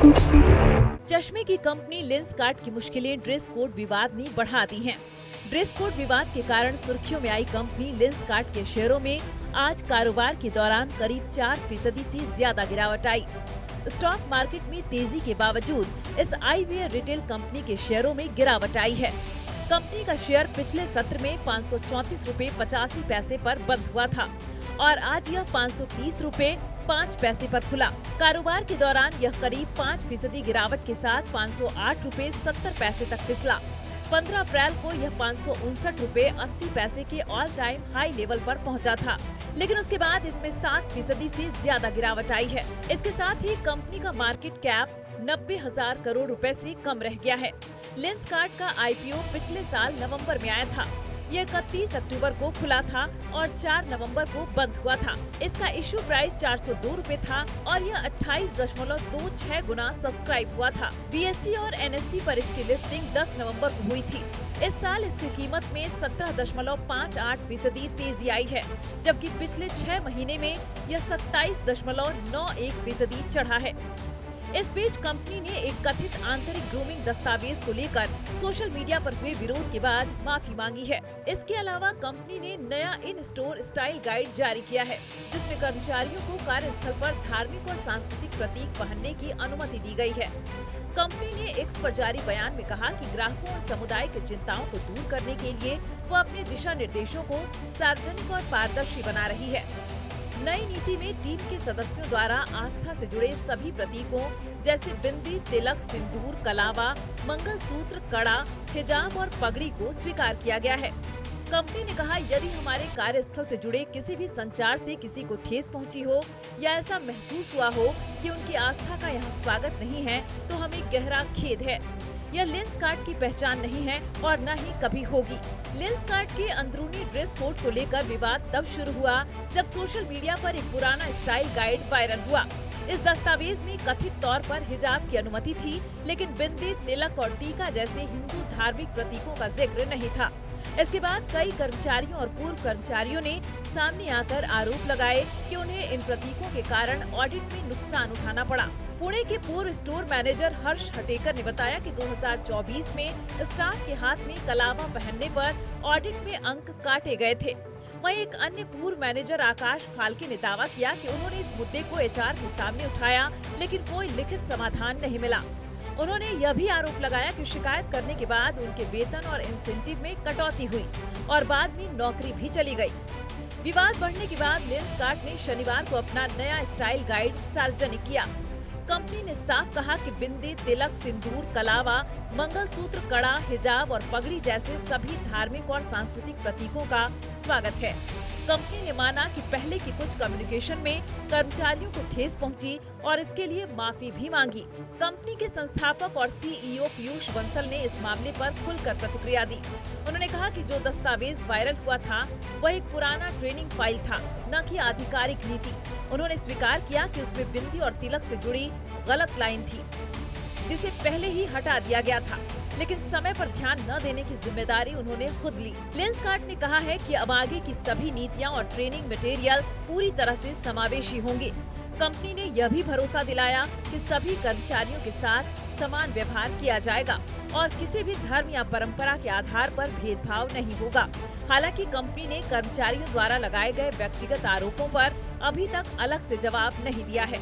चश्मे की company Lenskart की मुश्किलें ड्रेस कोड विवाद ने बढ़ा दी हैं। ड्रेस कोड विवाद के कारण सुर्खियों में आई कंपनी लेंसकार्ट के शेयरों में आज कारोबार के दौरान करीब 4% से ज्यादा गिरावट आई। स्टॉक मार्केट में तेजी के बावजूद इस आईवेयर रिटेल कंपनी के शेयरों में गिरावट आई है। कंपनी का शेयर पिछले सत्र में 534 रुपए 85 पैसे पर बंद हुआ था और आज यह 530 रुपए 5 पैसे पर खुला। कारोबार के दौरान यह करीब 5% गिरावट के साथ 508 रुपए 70 पैसे तक फिसला। 15 अप्रैल को यह 559 रुपए 80 पैसे के ऑल टाइम हाई लेवल पर पहुंचा था, लेकिन उसके बाद इसमें 7% से ज्यादा गिरावट आई है। इसके साथ ही कंपनी का मार्केट कैप 90,000 करोड़ रुपए से कम रह गया है। लेंसकार्ट का आईपीओ पिछले साल नवंबर में आया था। ये 31 अक्टूबर को खुला था और 4 नवंबर को बंद हुआ था। इसका इश्यू प्राइस 402 रुपए था और यह 28.26 गुना सब्सक्राइब हुआ था। बीएसई और एनएसई पर इसकी लिस्टिंग 10 नवंबर को हुई थी। इस साल इसकी कीमत में 17.58% तेजी आई है, जबकि पिछले 6 महीने में यह 27.91% चढ़ा है। इस बीच कंपनी ने एक कथित आंतरिक ग्रूमिंग दस्तावेज को लेकर सोशल मीडिया पर हुए विरोध के बाद माफी मांगी है। इसके अलावा कंपनी ने नया इन स्टोर स्टाइल गाइड जारी किया है, जिसमें कर्मचारियों को कार्यस्थल पर धार्मिक और सांस्कृतिक प्रतीक पहनने की अनुमति दी गई है। कंपनी ने एक्स पर जारी बयान में कहा कि ग्राहकों और समुदाय की चिंताओं को दूर करने के लिए वो अपने दिशा निर्देशों को सार्वजनिक और पारदर्शी बना रही है। नई नीति में टीम के सदस्यों द्वारा आस्था से जुड़े सभी प्रतीकों जैसे बिंदी, तिलक, सिंदूर, कलावा, मंगलसूत्र, कड़ा, हिजाब और पगड़ी को स्वीकार किया गया है। कंपनी ने कहा, यदि हमारे कार्यस्थल से जुड़े किसी भी संचार से किसी को ठेस पहुंची हो या ऐसा महसूस हुआ हो कि उनकी आस्था का यहाँ स्वागत नहीं है, तो हमें गहरा खेद है। यह लेंसकार्ट की पहचान नहीं है और न ही कभी होगी। लेंसकार्ट के अंदरूनी ड्रेस कोड को लेकर विवाद तब शुरू हुआ जब सोशल मीडिया पर एक पुराना स्टाइल गाइड वायरल हुआ। इस दस्तावेज में कथित तौर पर हिजाब की अनुमति थी, लेकिन बिंदी, तिलक और टीका जैसे हिंदू धार्मिक प्रतीकों का जिक्र नहीं था। इसके बाद कई कर्मचारियों और पूर्व कर्मचारियों ने सामने आकर आरोप लगाए कि उन्हें इन प्रतीकों के कारण ऑडिट में नुकसान उठाना पड़ा। पुणे के पूर्व स्टोर मैनेजर हर्ष हटेकर ने बताया कि 2024 में स्टाफ के हाथ में कलावा पहनने पर ऑडिट में अंक काटे गए थे। वहीं एक अन्य पूर्व मैनेजर आकाश फाल्के ने दावा किया कि उन्होंने इस मुद्दे को एचआर के सामने उठाया, लेकिन कोई लिखित समाधान नहीं मिला। उन्होंने यह भी आरोप लगाया कि शिकायत करने के बाद उनके वेतन और इंसेंटिव में कटौती हुई और बाद में नौकरी भी चली गई। विवाद बढ़ने के बाद लेंसकार्ट ने शनिवार को अपना नया स्टाइल गाइड सार्वजनिक किया। कंपनी ने साफ कहा कि बिंदी, तिलक, सिंदूर, कलावा, मंगलसूत्र, कड़ा, हिजाब और पगड़ी जैसे सभी धार्मिक और सांस्कृतिक प्रतीकों का स्वागत है। कंपनी ने माना कि पहले की कुछ कम्युनिकेशन में कर्मचारियों को ठेस पहुंची और इसके लिए माफी भी मांगी। कंपनी के संस्थापक और सीईओ पीयूष बंसल ने इस मामले पर खुलकर प्रतिक्रिया दी। उन्होंने कहा कि जो दस्तावेज वायरल हुआ था वह एक पुराना ट्रेनिंग फाइल था, न कि आधिकारिक नीति। उन्होंने स्वीकार किया कि उसमें बिंदी और तिलक से जुड़ी गलत लाइन थी, जिसे पहले ही हटा दिया गया था, लेकिन समय पर ध्यान न देने की जिम्मेदारी उन्होंने खुद ली। लेंसकार्ट ने कहा है कि अब आगे की सभी नीतियां और ट्रेनिंग मटेरियल पूरी तरह से समावेशी होंगे। कंपनी ने यह भी भरोसा दिलाया कि सभी कर्मचारियों के साथ समान व्यवहार किया जाएगा और किसी भी धर्म या परंपरा के आधार पर भेदभाव नहीं होगा। हालांकि कंपनी ने कर्मचारियों द्वारा लगाए गए व्यक्तिगत आरोपों पर अभी तक अलग से जवाब नहीं दिया है।